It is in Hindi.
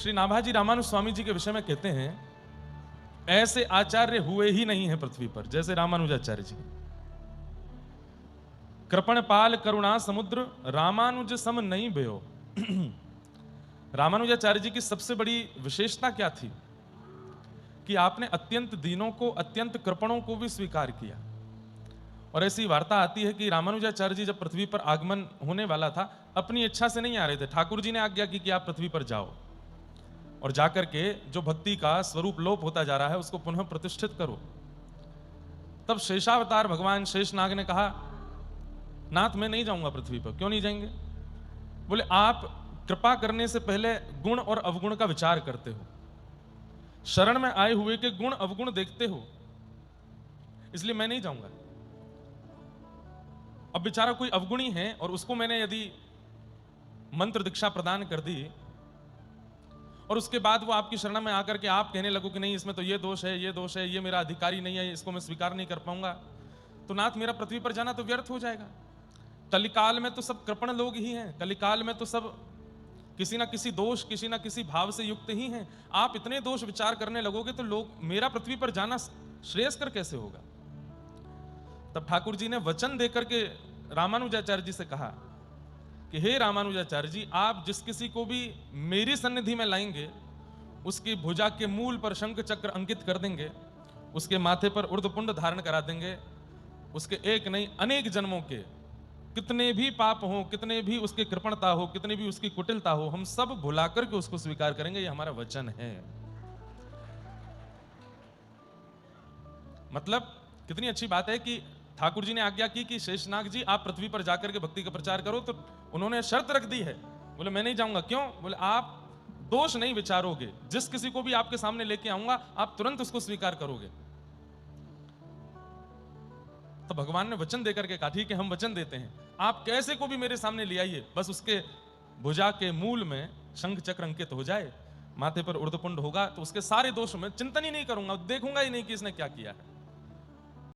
श्री नाभाजी रामानुज स्वामी जी के विषय में कहते हैं, ऐसे आचार्य हुए ही नहीं है पृथ्वी पर जैसे रामानुजाचार्य जी। कृपणपाल करुणा समुद्र रामानुज सम नहीं भयो। रामानुजाचार्य जी की सबसे बड़ी विशेषता क्या थी कि आपने अत्यंत दीनों को, अत्यंत कृपणों को भी स्वीकार किया। और ऐसी वार्ता आती है कि रामानुजाचार्य जी जब पृथ्वी पर आगमन होने वाला था, अपनी इच्छा से नहीं आ रहे थे, ठाकुर जी ने आज्ञा की कि आप पृथ्वी पर जाओ और जाकर के जो भक्ति का स्वरूप लोप होता जा रहा है उसको पुनः प्रतिष्ठित करो। तब शेषावतार भगवान शेषनाग ने कहा, नाथ मैं नहीं जाऊंगा पृथ्वी पर। क्यों नहीं जाएंगे? बोले आप कृपा करने से पहले गुण और अवगुण का विचार करते हो, शरण में आए हुए के गुण अवगुण देखते हो, इसलिए मैं नहीं जाऊंगा। अब बेचारा कोई अवगुणी है और उसको मैंने यदि मंत्र दीक्षा प्रदान कर दी और उसके बाद वो आपकी शरण में आकर के आप कहने लगो कि नहीं इसमें तो ये दोष है, ये दोष है, ये मेरा अधिकारी नहीं है, इसको मैं स्वीकार नहीं कर पाऊंगा, तो नाथ मेरा पृथ्वी पर जाना तो व्यर्थ हो जाएगा। कलिकाल में तो सब कृपण लोग ही हैं, कलिकाल में तो सब किसी ना किसी दोष, किसी ना किसी भाव से युक्त ही हैं। आप इतने दोष विचार करने लगोगे तो लोग, मेरा पृथ्वी पर जाना श्रेयस्कर कैसे होगा? तब ठाकुर जी ने वचन देकर के रामानुजाचार्य जी से कहा कि हे रामानुजाचार्य जी, आप जिस किसी को भी मेरी सन्निधि में लाएंगे उसकी भुजा के मूल पर शंख चक्र अंकित कर देंगे, उसके माथे पर उर्ध्वपुंड धारण करा देंगे, उसके एक नहीं अनेक जन्मों के कितने भी पाप हो, कितने भी उसकी कृपणता हो, कितनी भी उसकी कुटिलता हो, हम सब भुला करके उसको स्वीकार करेंगे। ये हमारा वचन है। मतलब कितनी अच्छी बात है कि ठाकुर जी ने आज्ञा की कि शेषनाग जी आप पृथ्वी पर जाकर के भक्ति का प्रचार करो, तो उन्होंने शर्त रख दी है। बोले मैं नहीं जाऊंगा। क्यों? बोले आप दोष नहीं विचारोगे, जिस किसी को भी आपके सामने लेके आऊंगा आप तुरंत उसको स्वीकार करोगे। तो भगवान ने वचन देकर के कहा, ठीक है हम वचन देते हैं, आप कैसे को भी मेरे सामने ले आइए, बस उसके भुजा के मूल में शंख चक्र अंकित हो जाए, माथे पर उर्ध्वपुंड होगा, तो उसके सारे दोष में चिंतन ही नहीं करूंगा, देखूंगा ही नहीं कि इसने क्या किया है।